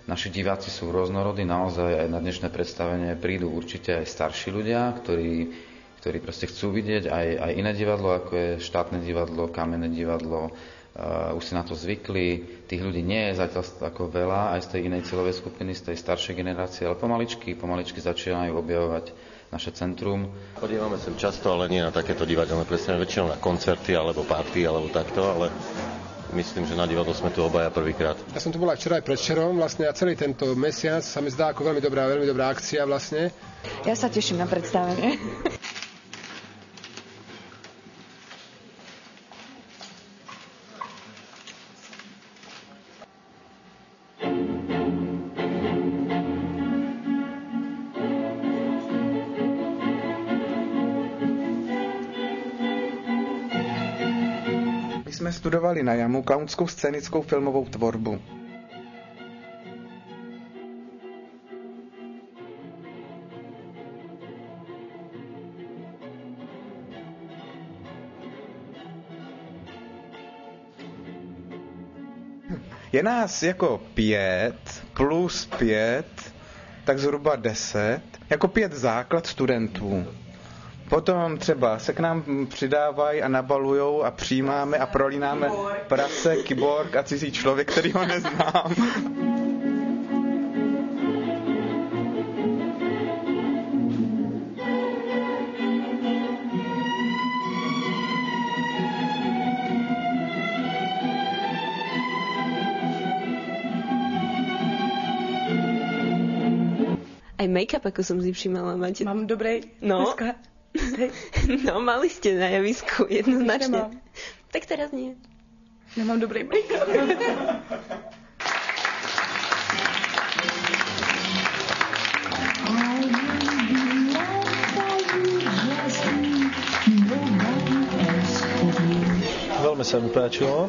Naši diváci sú rôznorodí, naozaj aj na dnešné predstavenie prídu určite aj starší ľudia, ktorí proste chcú vidieť aj iné divadlo, ako je štátne divadlo, kamenné divadlo. Už si na to zvykli. Tých ľudí nie je zatiaľ ako veľa, aj z tej inej cieľovej skupiny, z tej staršej generácie, ale pomaličky začínajú objavovať naše centrum. Chodívame sem často, ale nie na takéto divadelné predstavenie, väčšinou na koncerty alebo party alebo takto, ale myslím, že na divadlo sme tu obaja prvýkrát. Ja som tu bol aj včera, aj predvčerom vlastne a celý tento mesiac sa mi zdá ako veľmi dobrá akcia vlastne. Ja sa teším na predstavenie. Jsme studovali na JAMu klaunskou scénickou filmovou tvorbu. Je nás jako 5 plus 5, tak zhruba 10, jako 5 základ studentů. Potom třeba se k nám přidávají a nabalujou a přijímáme a prolínáme prase, kyborg a cizí člověk, který ho neznám. Aj make-up, ako som si všimala, máte. Mám dobré dneska. No, mali ste na javisku jednoznačne. Nemám. Tak teraz nie. Nemám dobrý make-up. Veľmi sa mi páčilo.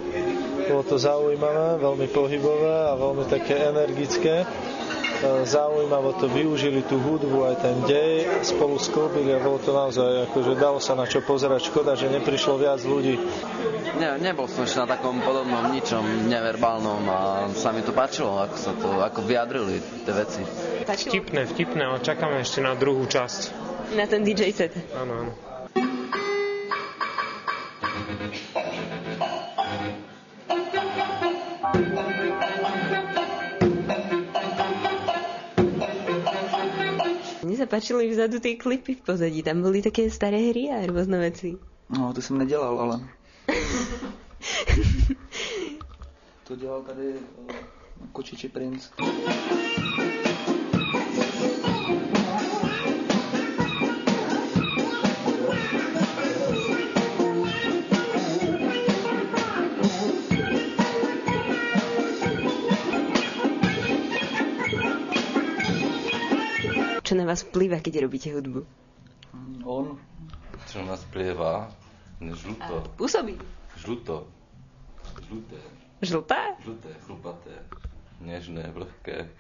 Bolo to zaujímavé, veľmi pohybové a veľmi také energické. Zaujímavo to využili tú hudbu, aj ten dej, spolu sklbili a bolo to naozaj, akože dalo sa na čo pozerať. Škoda, že neprišlo viac ľudí. Nebol som ešte na takom podobnom ničom neverbálnom a sa mi to páčilo, ako vyjadrili tie veci. Vtipné, ale čakáme ešte na druhú časť. Na ten DJ set. Áno. Mně se páčily vzadu ty klipy v pozadí, tam byly také staré hry a různé věci. No, to jsem nedělal, ale... to dělal tady Kočiči princ. Čo na vás vplýva, keď robíte hudbu? On. Čo na nás vplýva? Žluto. Pôsobí. Žluto. Žluté. Žltá? Žluté, chlupaté. Nežné, vlhké.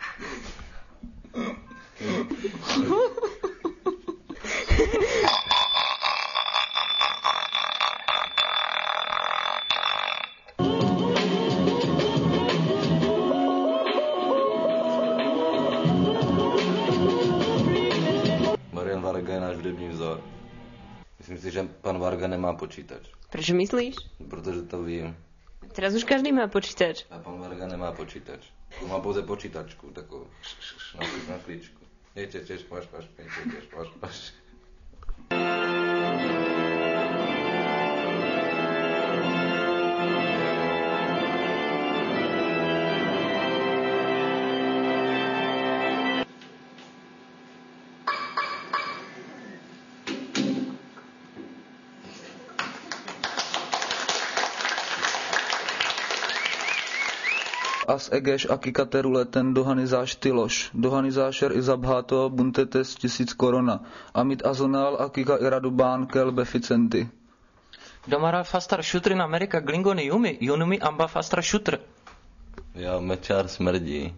Marian Varga je náš hudební vzor. Myslím si, že pán Varga nemá počítač. Prečo myslíš? Protože to vím. Teraz už každý má počítač. A pán Varga nemá počítač. On má pouze počítačku, takovou na klíčku. Tiež, paš. As egeš akika területen dohanizás tilos, dohanizásher izabhato buntetes 1000 korona, amit azonnal akika iradubán kell beficenti. Domara fastar šutrin Amerika glingoni junumi amba fastar šutr. Ja mečár smrdí.